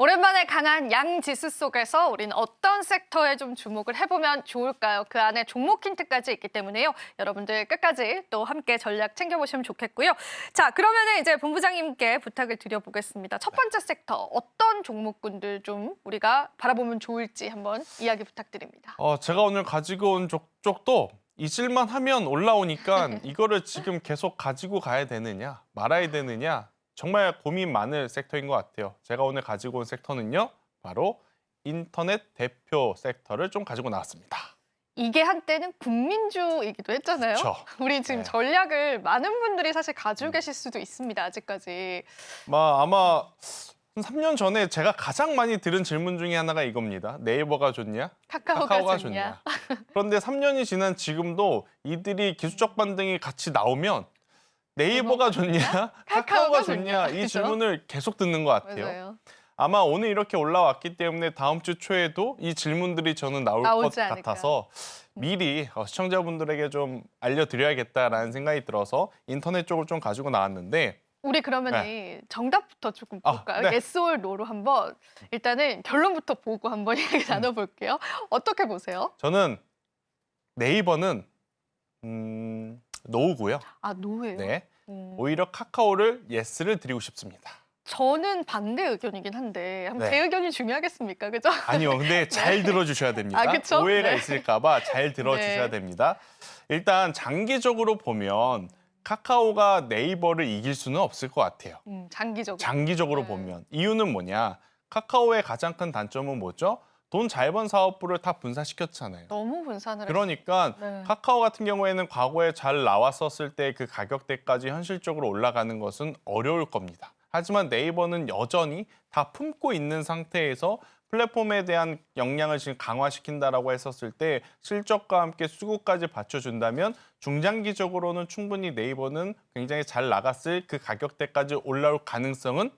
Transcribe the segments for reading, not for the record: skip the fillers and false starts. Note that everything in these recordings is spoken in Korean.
오랜만에 강한 양 지수 속에서 우리는 어떤 섹터에 좀 주목을 해보면 좋을까요? 그 안에 종목 힌트까지 있기 때문에요. 여러분들 끝까지 또 함께 전략 챙겨보시면 좋겠고요. 자, 그러면 이제 본부장님께 부탁을 드려보겠습니다. 첫 번째 섹터, 어떤 종목군들 좀 우리가 바라보면 좋을지 한번 이야기 부탁드립니다. 제가 오늘 가지고 온 쪽도 잊을만 하면 올라오니까 이거를 지금 계속 가지고 가야 되느냐, 말아야 되느냐, 정말 고민 많을 섹터인 것 같아요. 제가 오늘 가지고 온 섹터는요, 바로 인터넷 대표 섹터를 좀 가지고 나왔습니다. 이게 한때는 국민주이기도 했잖아요. 그쵸. 우리 지금 네. 전략을 많은 분들이 사실 가지고 계실 수도 있습니다, 아직까지. 아마 한 3년 전에 제가 가장 많이 들은 질문 중에 하나가 이겁니다. 네이버가 좋냐? 카카오가 좋냐? 그런데 3년이 지난 지금도 이들이 기술적 반등이 같이 나오면 네이버가 좋냐? 카카오가 좋냐? 이 그죠? 질문을 계속 듣는 것 같아요. 맞아요. 아마 오늘 이렇게 올라왔기 때문에 다음 주 초에도 이 질문들이 저는 나올 것 나오지 않을까. 같아서 미리 시청자분들에게 좀 알려드려야겠다라는 생각이 들어서 인터넷 쪽을 좀 가지고 나왔는데 우리 그러면 정답부터 조금 볼까요? 네. yes or no로 한번 일단은 결론부터 보고 한번 이야기 나눠볼게요. 어떻게 보세요? 저는 네이버는 노우고요. 아, 노예요? 네. 음, 오히려 카카오를 예스를 드리고 싶습니다. 저는 반대 의견이긴 한데 한번 네. 제 의견이 중요하겠습니까? 그죠? 아니요, 근데 잘 들어주셔야 됩니다. 아, 그쵸? 오해가 네. 있을까 봐 잘 들어주셔야 네. 됩니다. 일단 장기적으로 보면 카카오가 네이버를 이길 수는 없을 것 같아요. 장기적으로. 장기적으로 네. 보면. 이유는 뭐냐? 카카오의 가장 큰 단점은 뭐죠? 돈 잘 번 사업부를 다 분사시켰잖아요. 너무 분산을 그러니까 네. 카카오 같은 경우에는 과거에 잘 나왔었을 때 그 가격대까지 현실적으로 올라가는 것은 어려울 겁니다. 하지만 네이버는 여전히 다 품고 있는 상태에서 플랫폼에 대한 역량을 지금 강화시킨다라고 했었을 때 실적과 함께 수급까지 받쳐준다면 중장기적으로는 충분히 네이버는 굉장히 잘 나갔을 그 가격대까지 올라올 가능성은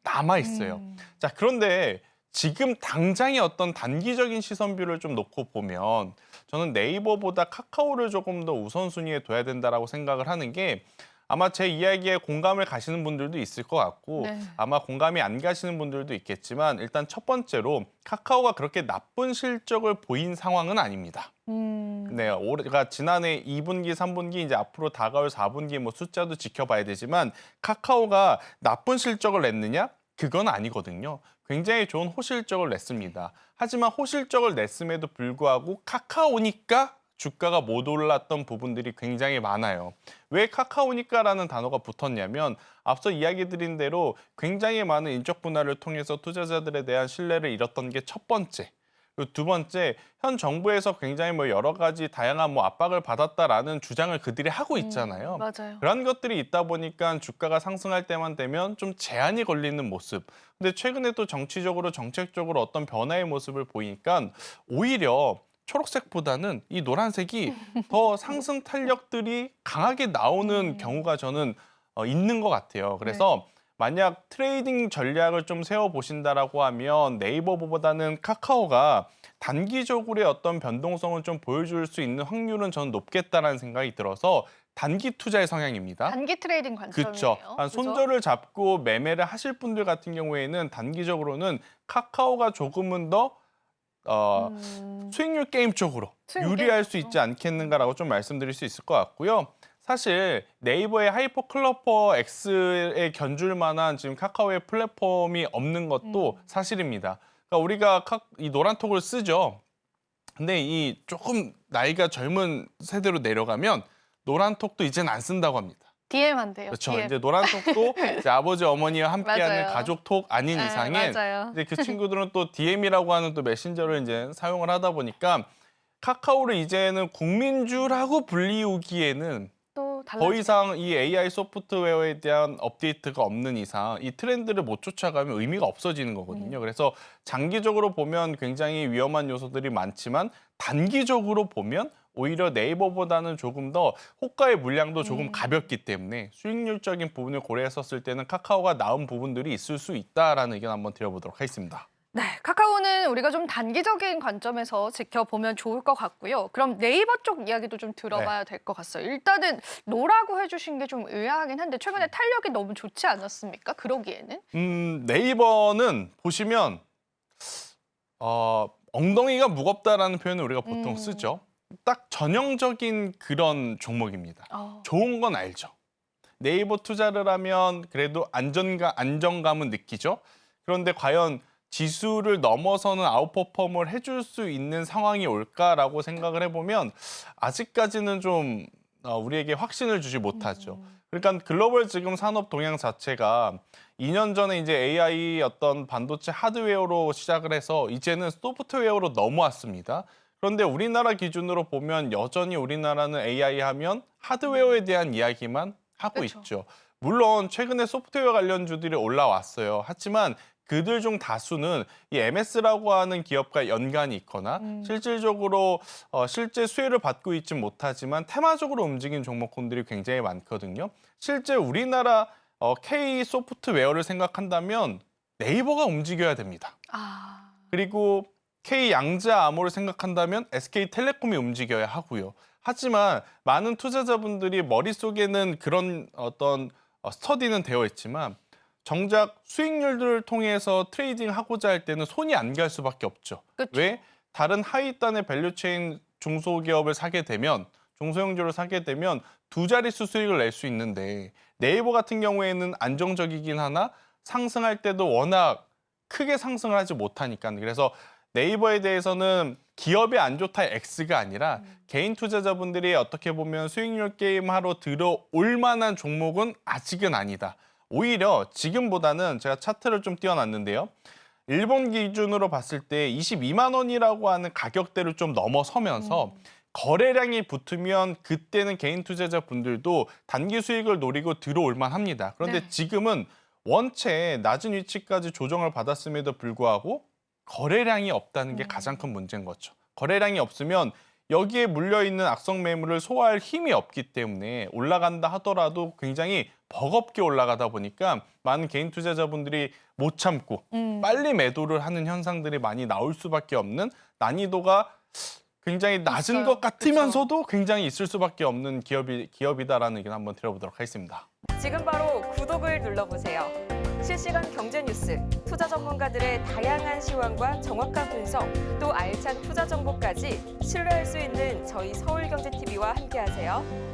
남아 있어요. 자, 그런데 지금 당장의 어떤 단기적인 시선뷰를 좀 놓고 보면 저는 네이버보다 카카오를 조금 더 우선순위에 둬야 된다라고 생각을 하는 게 아마 제 이야기에 공감을 가시는 분들도 있을 것 같고 네. 아마 공감이 안 가시는 분들도 있겠지만 일단 첫 번째로 카카오가 그렇게 나쁜 실적을 보인 상황은 아닙니다. 네, 올해가 지난해 2분기, 3분기 이제 앞으로 다가올 4분기 뭐 숫자도 지켜봐야 되지만 카카오가 나쁜 실적을 냈느냐? 그건 아니거든요. 굉장히 좋은 호실적을 냈습니다. 하지만 호실적을 냈음에도 불구하고 카카오니까 주가가 못 올랐던 부분들이 굉장히 많아요. 왜 카카오니까라는 단어가 붙었냐면 앞서 이야기 드린 대로 굉장히 많은 인적 분할을 통해서 투자자들에 대한 신뢰를 잃었던 게 첫 번째. 그리고 두 번째, 현 정부에서 굉장히 여러 가지 다양한 압박을 받았다라는 주장을 그들이 하고 있잖아요. 맞아요. 그런 것들이 있다 보니까 주가가 상승할 때만 되면 좀 제한이 걸리는 모습. 근데 최근에 또 정치적으로 정책적으로 어떤 변화의 모습을 보이니까 오히려 초록색보다는 이 노란색이 더 상승 탄력들이 강하게 나오는 경우가 저는 있는 것 같아요. 그래서 만약 트레이딩 전략을 좀 세워보신다라고 하면 네이버보다는 카카오가 단기적으로의 어떤 변동성을 좀 보여줄 수 있는 확률은 저는 높겠다라는 생각이 들어서 단기 투자의 성향입니다. 단기 트레이딩 관점이에요. 그렇죠. 그죠? 손절을 잡고 매매를 하실 분들 같은 경우에는 단기적으로는 카카오가 조금은 더 수익률 게임 쪽으로 수익률 유리할 게임 수 쪽으로. 있지 않겠는가라고 좀 말씀드릴 수 있을 것 같고요. 사실 네이버의 하이퍼 클러퍼 X에 견줄 만한 지금 카카오의 플랫폼이 없는 것도 사실입니다. 그러니까 우리가 이 노란톡을 쓰죠. 근데 이 조금 나이가 젊은 세대로 내려가면 노란톡도 이젠 안 쓴다고 합니다. DM 한대요. 그렇죠. DM. 이제 노란톡도 이제 아버지 어머니와 함께하는 맞아요. 가족톡 아닌 네, 이상엔 맞아요. 이제 그 친구들은 또 DM이라고 하는 또 메신저를 이제 사용을 하다 보니까 카카오를 이제는 국민주라고 불리우기에는 또 더 달라지죠. 이상 이 AI 소프트웨어에 대한 업데이트가 없는 이상 이 트렌드를 못 쫓아가면 의미가 없어지는 거거든요. 그래서 장기적으로 보면 굉장히 위험한 요소들이 많지만 단기적으로 보면 오히려 네이버보다는 조금 더 호가의 물량도 조금 가볍기 때문에 수익률적인 부분을 고려했었을 때는 카카오가 나은 부분들이 있을 수 있다라는 의견 한번 드려보도록 하겠습니다. 네, 카카오 카카오는 우리가 좀 단기적인 관점에서 지켜보면 좋을 것 같고요. 그럼 네이버 쪽 이야기도 좀 들어봐야 될 것 같아요. 일단은 노라고 해주신 게 좀 의아하긴 한데 최근에 탄력이 너무 좋지 않았습니까? 그러기에는? 네이버는 보시면 엉덩이가 무겁다라는 표현을 우리가 보통 쓰죠. 딱 전형적인 그런 종목입니다. 좋은 건 알죠. 네이버 투자를 하면 그래도 안정감은 느끼죠. 그런데 과연 지수를 넘어서는 아웃퍼폼을 해줄 수 있는 상황이 올까라고 생각을 해보면 아직까지는 좀 우리에게 확신을 주지 못하죠. 그러니까 글로벌 지금 산업 동향 자체가 2년 전에 이제 AI 어떤 반도체 하드웨어로 시작을 해서 이제는 소프트웨어로 넘어왔습니다. 그런데 우리나라 기준으로 보면 여전히 우리나라는 AI 하면 하드웨어에 대한 이야기만 하고 그쵸. 있죠. 물론 최근에 소프트웨어 관련주들이 올라왔어요. 하지만 그들 중 다수는 이 MS라고 하는 기업과 연관이 있거나 실질적으로 실제 수혜를 받고 있지 못하지만 테마적으로 움직인 종목군들이 굉장히 많거든요. 실제 우리나라 K 소프트웨어를 생각한다면 네이버가 움직여야 됩니다. 그리고 K 양자 암호를 생각한다면 SK텔레콤이 움직여야 하고요. 하지만 많은 투자자분들이 머릿속에는 그런 어떤 스터디는 되어 있지만 정작 수익률들을 통해서 트레이딩하고자 할 때는 손이 안 갈 수밖에 없죠. 그쵸. 왜? 다른 하위단의 밸류체인 중소기업을 사게 되면 중소형주를 사게 되면 두 자릿수 수익을 낼 수 있는데 네이버 같은 경우에는 안정적이긴 하나 상승할 때도 워낙 크게 상승을 하지 못하니까 그래서 네이버에 대해서는 기업이 안 좋다의 X가 아니라 개인 투자자분들이 어떻게 보면 수익률 게임하러 들어올 만한 종목은 아직은 아니다. 오히려 지금보다는 제가 차트를 좀 띄워놨는데요. 일본 기준으로 봤을 때 22만 원이라고 하는 가격대를 좀 넘어서면서 거래량이 붙으면 그때는 개인 투자자분들도 단기 수익을 노리고 들어올 만합니다. 그런데 네. 지금은 원체 낮은 위치까지 조정을 받았음에도 불구하고 거래량이 없다는 게 가장 큰 문제인 거죠. 거래량이 없으면 여기에 물려있는 악성 매물을 소화할 힘이 없기 때문에 올라간다 하더라도 굉장히 버겁게 올라가다 보니까 많은 개인 투자자분들이 못 참고 빨리 매도를 하는 현상들이 많이 나올 수밖에 없는 난이도가 굉장히 낮은 있어요. 것 같으면서도 굉장히 있을 수밖에 없는 기업이다라는 의견 한번 드려보도록 하겠습니다. 지금 바로 구독을 눌러보세요. 실시간 경제 뉴스, 투자 전문가들의 다양한 시황과 정확한 분석, 또 알찬 투자 정보까지 신뢰할 수 있는 저희 서울경제TV와 함께하세요.